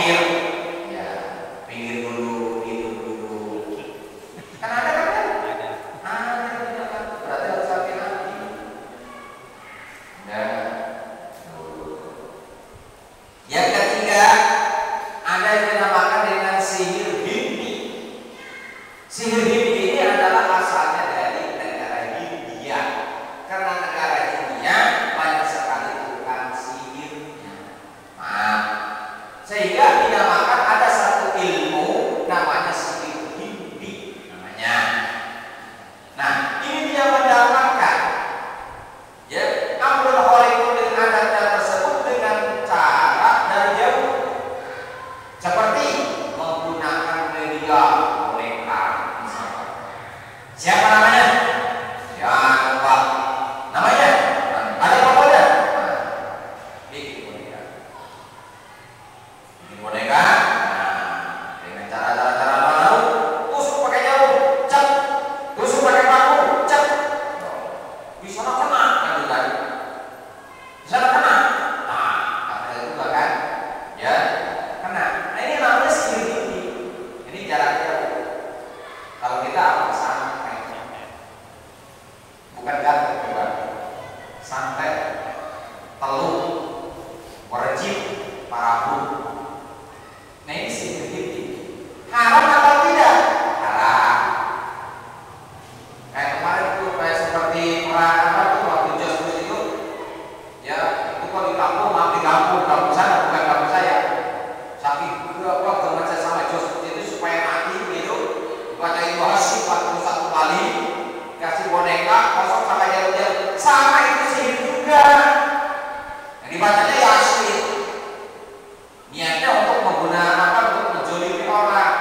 minggir, ya minggir dulu, itu dulu. Kan ada kan? Ada, berarti harus hati-hati. Ya. Yang ketiga, ada yang dinamakan dengan sihir Hindi. Sihir Hindi ini adalah asalnya dari negara Hindia. Karena negara Hindia banyak sekali tukang sihirnya. Maaf. Sehingga dinamakan ada satu ilmu namanya sihir Hindi namanya. Nah, ini dia mendapatkan ya amrul khaliqun dengan adatnya tersebut dengan cara dari jauh, seperti menggunakan media boneka misalkan. Siapa namanya? Ya lupa namanya. Ada pokoknya. Bikin boneka. Bikin boneka. Nah, dengan cara-cara baru, tusuk pakai jarum, cep. Tusuk pakai paku, cep. Bisa kena kan juga. Bisa kena. Nah, ada juga kan? Ya, kena. Nah, ini namanya sihir Hindi. Ini jaraknya. Kalau kita apa santai, bukan gatot juga. Santai, teluk, wajib, parahu. Nah, ini sihir Hindi. Haram atau tidak? Haram. Kayak kemarin tuh kayak seperti perang apa tuh waktu Jos itu, ya itu kok di kampung sana bukan kampung saya. Saking apa gemet saya sama Jos itu supaya mati gitu, baca itu Hasyim 41 kali, kasih boneka kosong sama jarum-jarum, sama itu sihir juga. Yang dibacanya ya asli. Niatnya untuk menggunakan apa untuk menjolimi orang.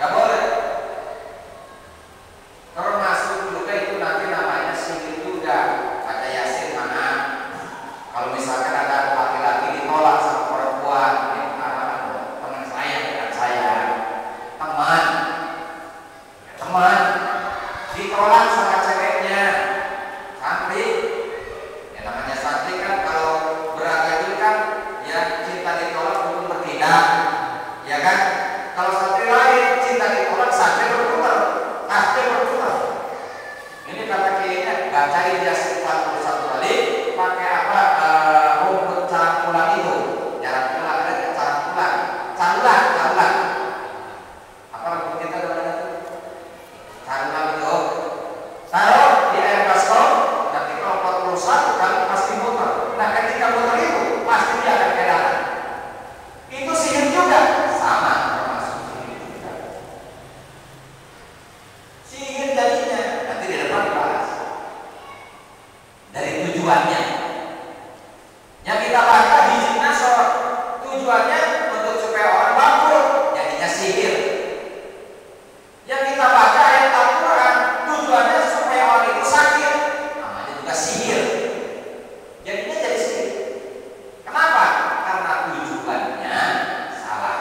Gak boleh. Termasuk juga itu nanti namanya sihir juga. Baca Yasin mana? Kalau misalkan ada laki-laki ditolak sama perempuan, ini teman saya bukan saya, teman ditolak sama ceweknya, santri. Ya namanya santri kan kalau beragam kan ya cinta ditolak belum bertindak, ya kan? Kalau santri lain cinta ditolak santri berputar. Ini kata kayaknya bacain Yasin 41 kali pakai apa rumput cangkulan itu. Jarang pulang ada cangkulan. Canulan. Apa rumput kita namanya itu? Canulan itu. Taruh di air baskom, nanti kalau 41 kali pasti muter. Nah, ketika muter itu pasti dia akan ke dalam. Itu sihir juga, sama termasuk sihir juga. Sihir jadinya nanti di depan dibahas dari tujuannya. Yang kita baca di Nasr tujuannya untuk supaya orang bangkrut, jadinya sihir. Yang kita baca ayat Al-Quran tujuannya supaya orang itu sakit, namanya juga sihir. Jadinya jadi sihir. Kenapa? Karena tujuannya salah.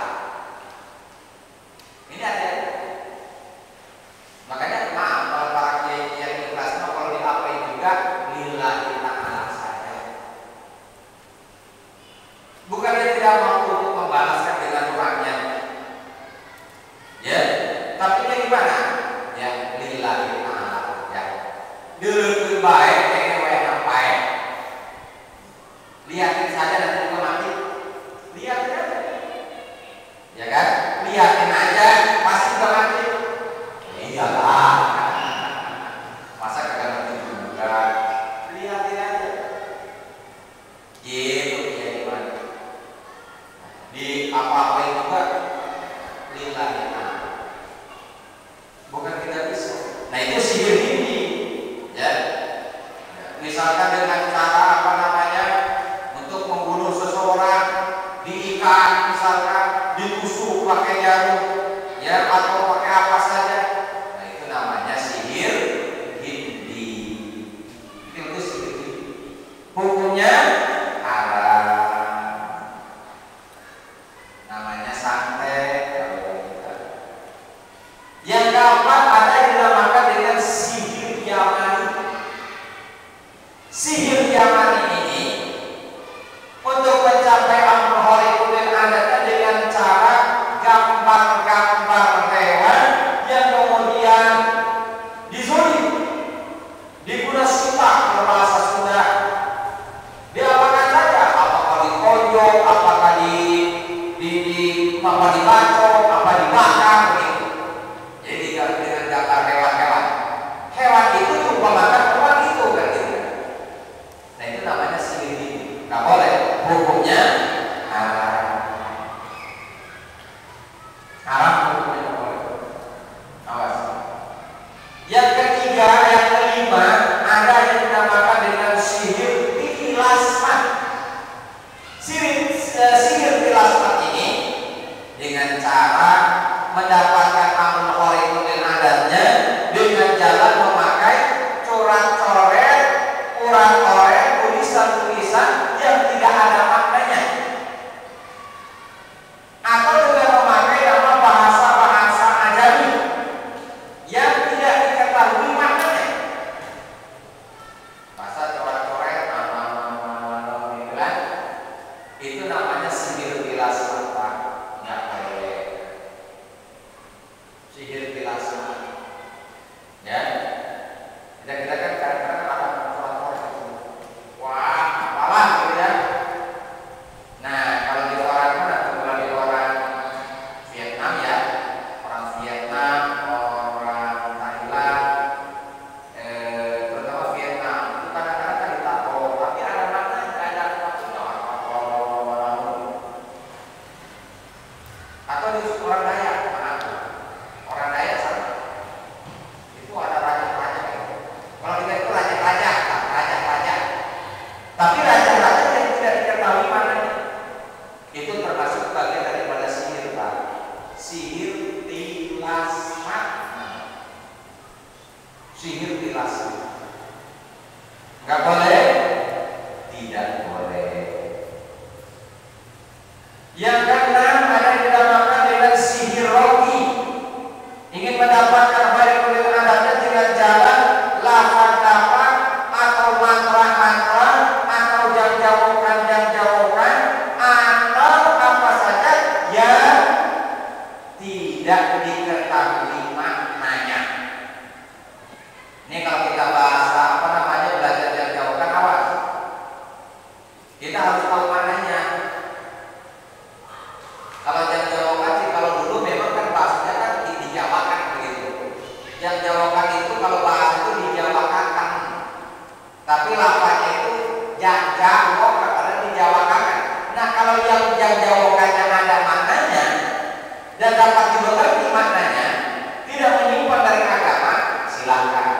Ini ada. Makanya maaf kalau para kiai yang ikhlas kalau diapain juga lillahi ta'ala saja. Bukan dia tidak mampu untuk membalaskan dengan doanya, ya, tapi dia gimana? Ya lillahi ta'ala saja. Dulu baik, yang baik. Lihatin saja nanti juga mati. Lihatin aja, ya kan? Lihatin aja pasti juga mati. Iyalah, masa kagak ngerti juga. Lihatin aja. Gitu ya gimana? Di apa-apain juga lillahi ta'ala. Bukan tidak bisa. Nah itu sihir ini, ya. Misalkan dengan cara apa namanya untuk membunuh seseorang, diikat misalkan, ditusuk pakai jarum, ya atau pakai apa saja. Nah itu namanya sihir Hindi. Itu sihir Hindi. Hukumnya haram. Namanya santet. Yang keempat ada yang dinamakan dengan sihir Yamani. Sihir Yamani ini untuk apa dibacok, apa dibakar begitu. Jadi diganti dengan gambar hewan-hewan. Hewan itu diumpamakan hewan itu kan gitu. Nah itu namanya sihir itu. Nggak boleh. Hukumnya haram. Haram hukumnya nggak boleh. Awas. Yang ketiga, yang kelima, ada yang dinamakan dengan sihir tilasmat. Sihir tilasmat ini dengan cara mendapatkan amal khariqul adatnya dengan jalan memakai coret-coret, urat-urat, tulisan-tulisan yang tidak ada maknanya, atau dengan memakai nama bahasa-bahasa ajami yang tidak diketahui maknanya. Bahasa coret-coret, gitu kan? Itu namanya sihir tilasmat, Pak. Nggak boleh. Sihir tilasmat. Ya. Kita kan kadang-kadang akan coret-coret. Wah, apalah gitu ya. Nah, kalau di orang mana? Kalau di orang Vietnam ya, orang Vietnam, orang Thailand, terutama Vietnam itu kadang-kadang kan ditato, tapi ada maknanya, ada maksudnya atau di orang Dayak, mana? Orang Dayak sama. Itu ada raja-raja gitu. Kalau kita itu raja-raja, raja-raja. Tapi raja-raja yang tidak diketahui maknanya itu termasuk bagian daripada sihir, Pak. Sihir tilasmat. Sihir tilasmat. Enggak boleh? Tidak boleh. Yang keenam, ada yang dinamakan dengan sihir rogi. Ingin mendapatkan khariqul adatnya dengan jalan lafaz-lafaz atau mantra-mantra atau jam-jawokan atau apa saja yang tidak diketahui maknanya. Ini kalau kita bahasa apa namanya, belajar jam-jawokan, awas. Kita harus tahu maknanya. Kalau jam-jawokan sih kalau dulu memang kan bahasanya kan dijawakan begitu. Jam-jawokan itu kalau bahasa itu dijawakan kan. Tapi lafaznya itu jawok karena dijawakan. Nah, kalau yang jawwokannya ada maknanya dan dapat dimengerti maknanya, tidak menyimpang dari agama, silakan.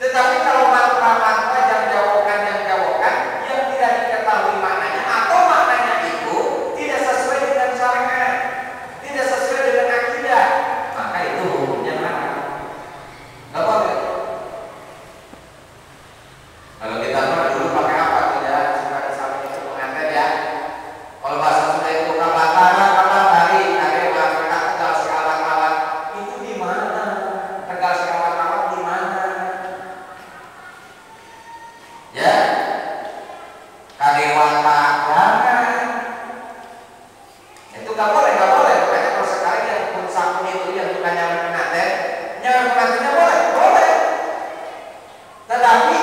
Tetapi kalau mantra-mantra jawwokan yang tidak diketahui maknanya atau maknanya itu tidak sesuai dengan syariat, tidak sesuai dengan akidah, maka itu hukumnya haram. Nggak boleh. Kalau kita dulu pakai apa? Tidak suka disampaikan itu pengantin ya. Kalau bahasa Sunda itu kabatari, masyarakat Tegal si awat-awat. Itu di mana? Tegal si awat-awat di mana? Ya, kadewata jangan. Itu nggak boleh. Makanya kalau sekali yang pun sabun itu yang suka nyaman pengantinnya boleh. Tetapi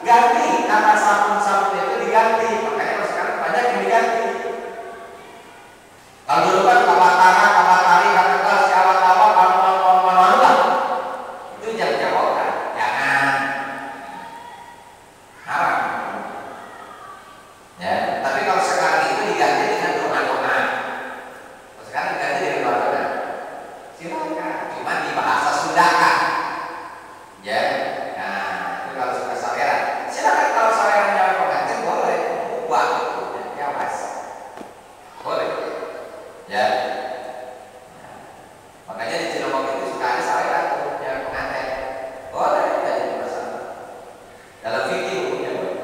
ganti kata sabun itu diganti. Makanya kalau sekarang banyak yang diganti. Kalau dulu kan kabatari, kata si awat-awat, lah. Itu jawab-jawaban. Jangan. Haram. Ya, tapi kalau sekarang itu diganti dengan doa-doa. Kalau sekarang diganti dengan doa-doa. Silakan. Cuma di bahasa Sunda kan. Ya. Nah, itu kalau suka saweran. Silakan kalau sawerannya pengantin boleh. Buat ya mas. Boleh. Ya. Nah, makanya di Cirebon itu suka ada saweran tuh yang pengantin. Boleh, tidak jadi masalah. Dalam fikih hukumnya boleh.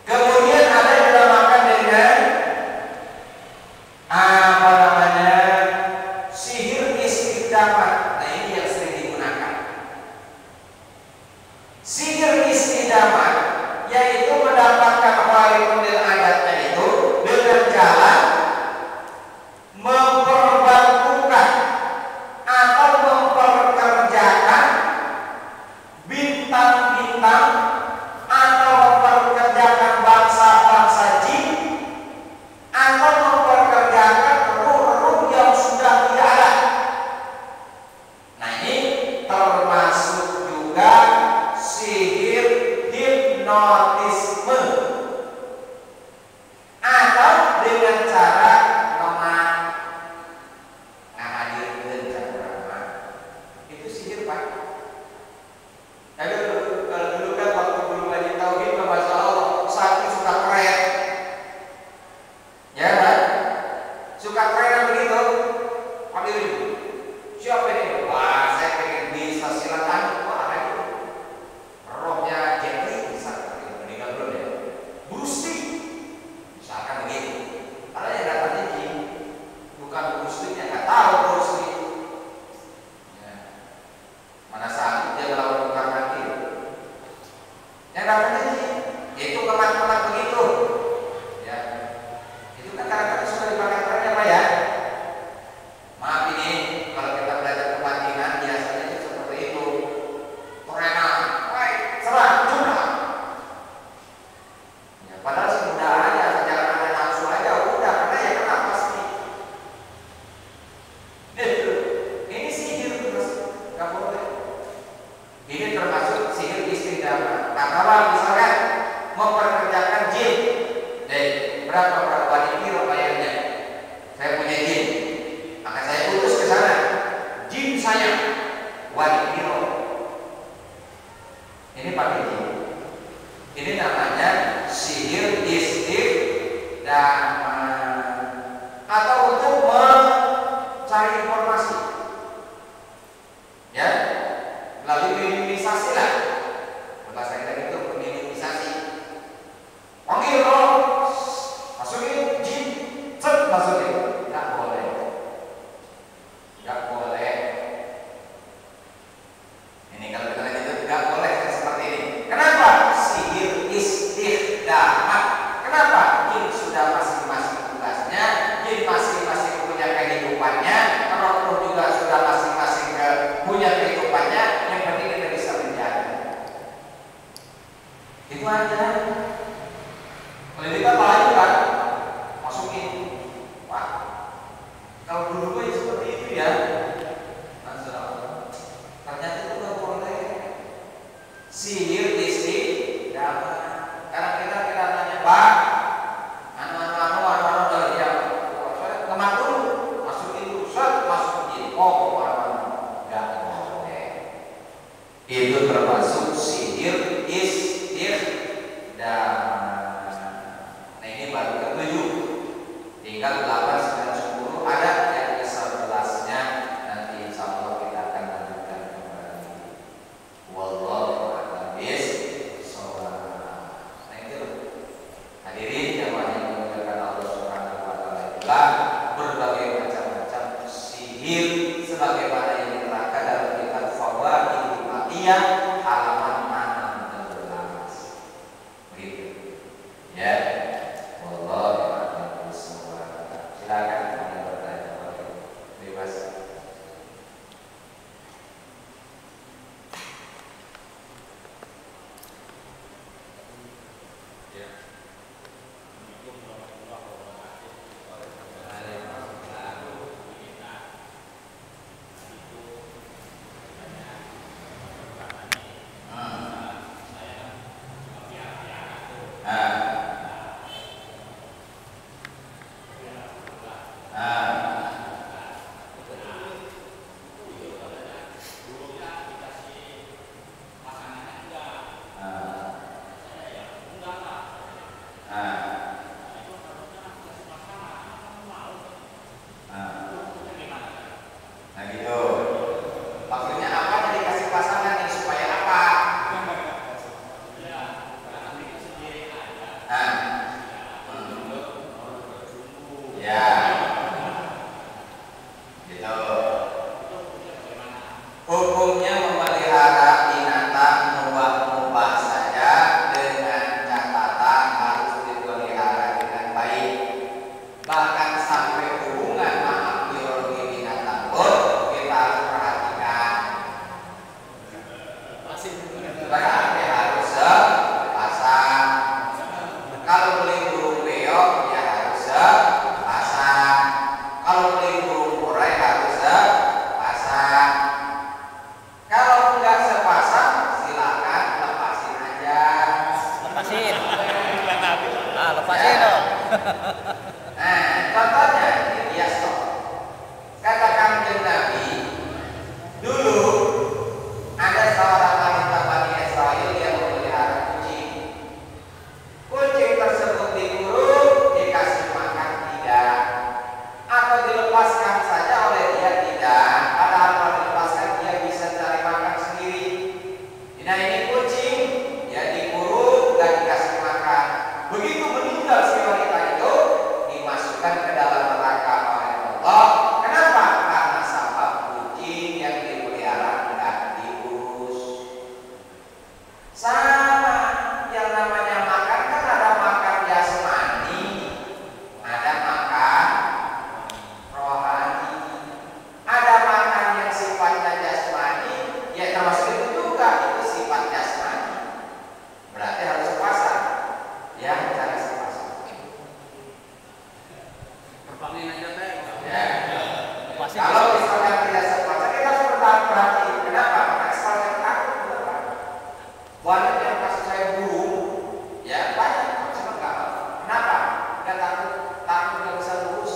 Kemudian ada yang dinamakan dengan apa namanya, sihir istiqamah. Nah ini yang sering digunakan. Sihir istiqamah yaitu mendapatkan khariqul adatnya itu dengan jalan Pak Sudi? Nggak boleh. Nggak boleh. Ini kalau kita lanjut nggak boleh seperti ini. Kenapa? Sihir istihdaah. Kenapa? Jin sudah masing-masing tugasnya, jin masing-masing punya kehidupannya, roh juga sudah masing-masing punya kehidupannya. Yang penting kita bisa menjaga. Itu aja. Kalau kita paling kan masukin. Wah, kalau dulu ya seperti itu ya. Ternyata itu nggak boleh. Sihir istihdaah. Karena kita nanya, Pak, anu dari dia, saya kemat dulu, masukin dulu, masukin, nggak boleh. Itu termasuk sihir istihdaah. Nah ini baru ketujuh. Tinggal 8, 9, 10 ada yang ke-11-nya. Nanti insya Allah kita akan lanjutkan kembali. Wallahu a'lam bishawab. Nah itu hadirin jamaah yang dimuliakan Allah Subhanahu wa taala, itulah berbagai macam-macam sihir sebagaimana yang diterangkan dalam kitab Fawaidul Ma'iyah halaman 16. Begitu. Ya. Wallahu a'lam bishawab. Silakan Anda bertanya, bebas. Nah gitu. Maksudnya apa yang dikasih pasangan nih supaya apa? Ya. Gitu. Hukumnya memelihara binatang mubah-mubah saja dengan catatan harus dipelihara dengan baik. Bahkan sampai hubungan maaf biologi binatang pun kita harus perhatikan. Berarti harus sepasang. Kalau beli burung beo ya harus sepasang. Kalau beli burung murai harus sepasang. Kalau enggak sepasang silakan lepasin aja. Lepasin. Lepasin dong. Nah, contohnya ya stop. Kata Kanjeng Nabi, dulu ada seorang wanita Bani Israel yang memelihara kucing. Kucing tersebut dikurung, dikasih makan tidak, atau dilepaskan saja oleh dia tidak. Padahal kalau dilepaskan dia bisa cari makan sendiri. Nah ini kucing, ya dikurung, gak dikasih makan. Begitu meninggal si wanita itu, dimasukkan ke dalam neraka oleh Allah. Kenapa? Karena sabab kucing yang dipelihara tidak diurus. Sama yang namanya makan kan ada makan jasmani, ada makan rohani, ada makan yang sifatnya jasmani, ya termasuk itu juga itu sifat jasmani. Berarti harus sepasang, ya cari sepasang. Ya. Lepasin. Kalau misalnya tidak sepasang, kita harus berhati-hati. Kenapa? Karena sepasang takut. Kenapa? Banyak yang kasih saya burung, ya banyak. Cuma enggak. Kenapa? Dia takut nggak bisa lurus.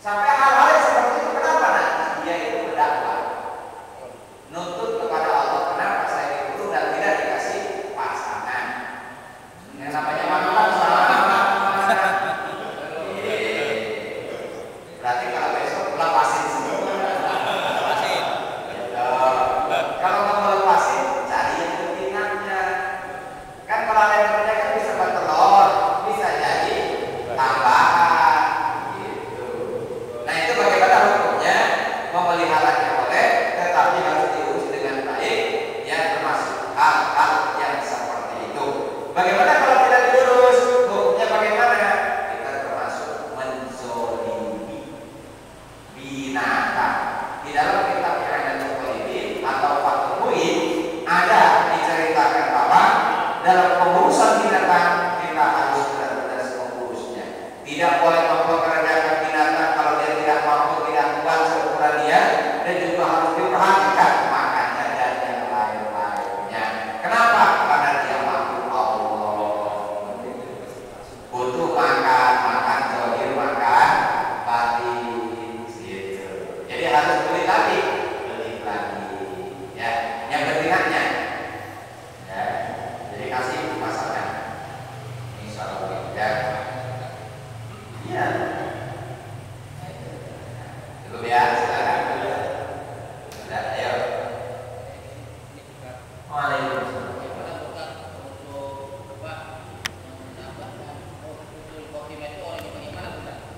Sampai hal-hal yang seperti itu. Kenapa? Nanti dia itu berdakwah, nuntut kepada Allah. Kenapa saya diburu dan tidak dikasih pasangan? Yang namanya makan sama. Berarti kalau besok lepasin semua.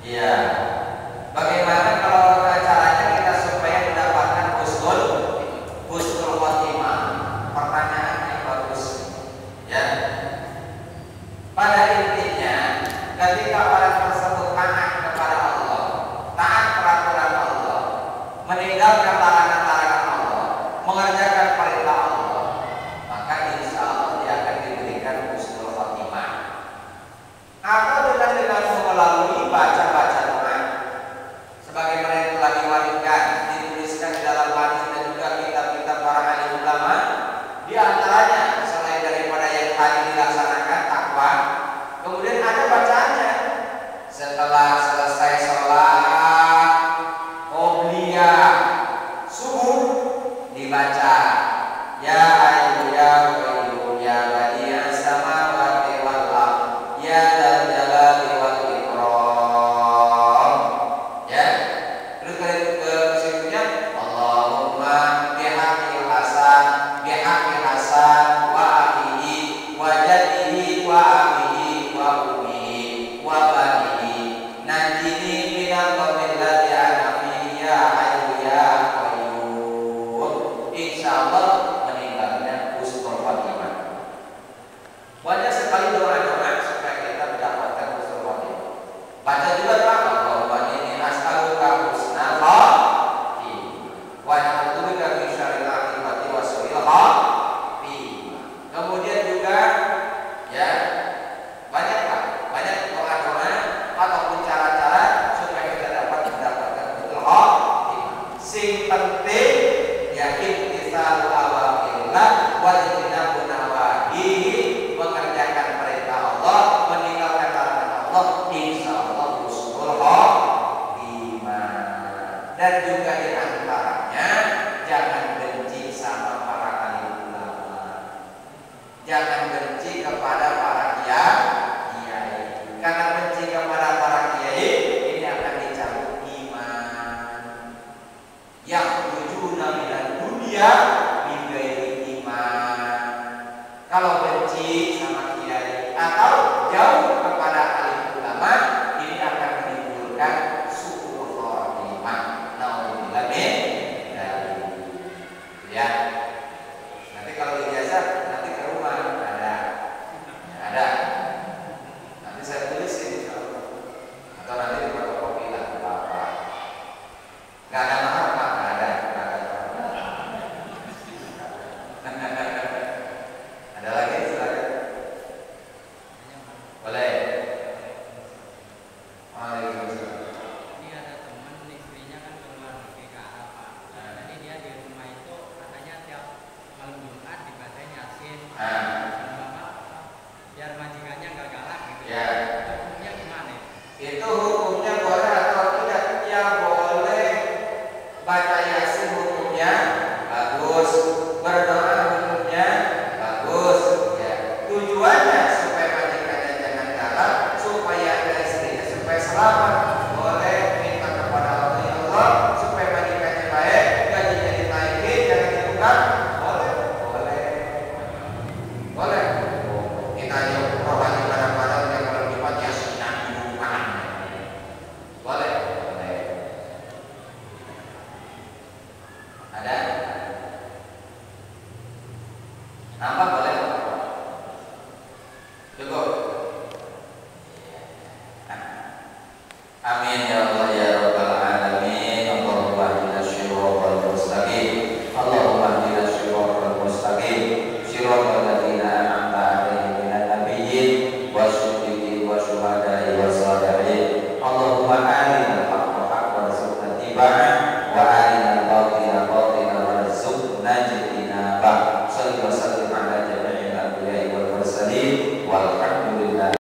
Iya. Bagaimana kalau caranya kita supaya mendapatkan husnul khotimah? Pertanyaan yang bagus. Ya. Pada intinya, ketika orang tersebut taat kepada Allah, taat peraturan Allah, meninggalkan larangan-larangan Allah, mengerjakan perintah Allah, maka insya Allah dia akan diberikan husnul khotimah. Atau dengan melalui baca-baca doa, sebagaimana yang telah diwariskan, dituliskan di dalam hadis dan juga kitab-kitab para alim ulama, di antaranya selain daripada yang tadi dilaksanakan takwa, kemudian ada bacaannya setelah selesai sholat qobliyah subuh dibaca ya ayu ya qayyum ya badi'as samawati wal ardh ya dzal jalali wal ikram. Ya, terus ke situnya Allahumma bihaqqil hasan wa akhihi wa jaddihi wa abihi wa ummihi wa banihi najini minal qawmil ladzi ana fihi ya hayyu ya qayyum. Insyaallah meninggalnya husnul khotimah. Banyak sekali doa-doa supaya kita mendapatkan husnul khotimah. Baca juga doa Allahumma inni as'aluka husnal khotimah wa a'udzubika min syarril aqibati wa su'il khotimah. Kemudian juga ya banyak doa-doa ataupun cara-cara supaya kita dapat mendapatkan husnul khotimah. Sing penting ya imtitsalu awamirillah wa ijtinabu nawahihi, mengerjakan perintah Allah, meninggalkan larangan Allah, insyaallah husnul khotimah. Dan juga di antaranya jangan benci sama para alim ulama. Jangan benci kepada para kiai. Karena benci kepada para kiai ini akan dicabut iman. Yang tujuan minal dunia bighairi iman. Kalau benci sama kiai atau jauh kepada alim ulama, ini akan menimbulkan su'ul khotimah. Nauzubillah min dzalik. Ya. Nanti kalau ijazah nanti ke rumah ada. Nanti saya tulisin insyaallah. Atau nanti di fotokopi lah apa-apa. Enggak ada mahar, Pak. Enggak ada. Ada lagi silakan. Boleh. Waalaikumsalam. Ini ada teman istrinya kan keluar negeri ke Arab, Pak. Jadi dia di rumah itu katanya tiap malam Jumat dibacain Yasin. Bapak biar majikannya nggak galak gitu. Ya. Hukumnya gimana? Itu hukumnya boleh atau tidak? Ya boleh. Baca Yasin hukumnya bagus. Berdoa hukumnya bagus. Ya. Tujuannya supaya majikannya jangan galak, supaya istrinya supaya selamat. Boleh minta kepada Allah, ya Allah, supaya majikannya baik, gajinya dinaikin, jangan ditukar. Boleh. Kita aja rohani kadang-kadang yang kalau Jumat Yasinan bukan. Boleh. Ada? Nambah boleh? Cukup. Amin ya Allah ya Rabbal alamin. Allahumma ihdinas siratal mustaqim. Allahumma ihdinas siratal mustaqim. Siratal ladzina an'amta 'alaihim minan nabiyyin wasyuhada'i wasyuhada'i wassalihin. Allahumma arinal haqqa haqqan warzuqna ittiba'ah wa arinal batila batilan warzuqna ijtinabah.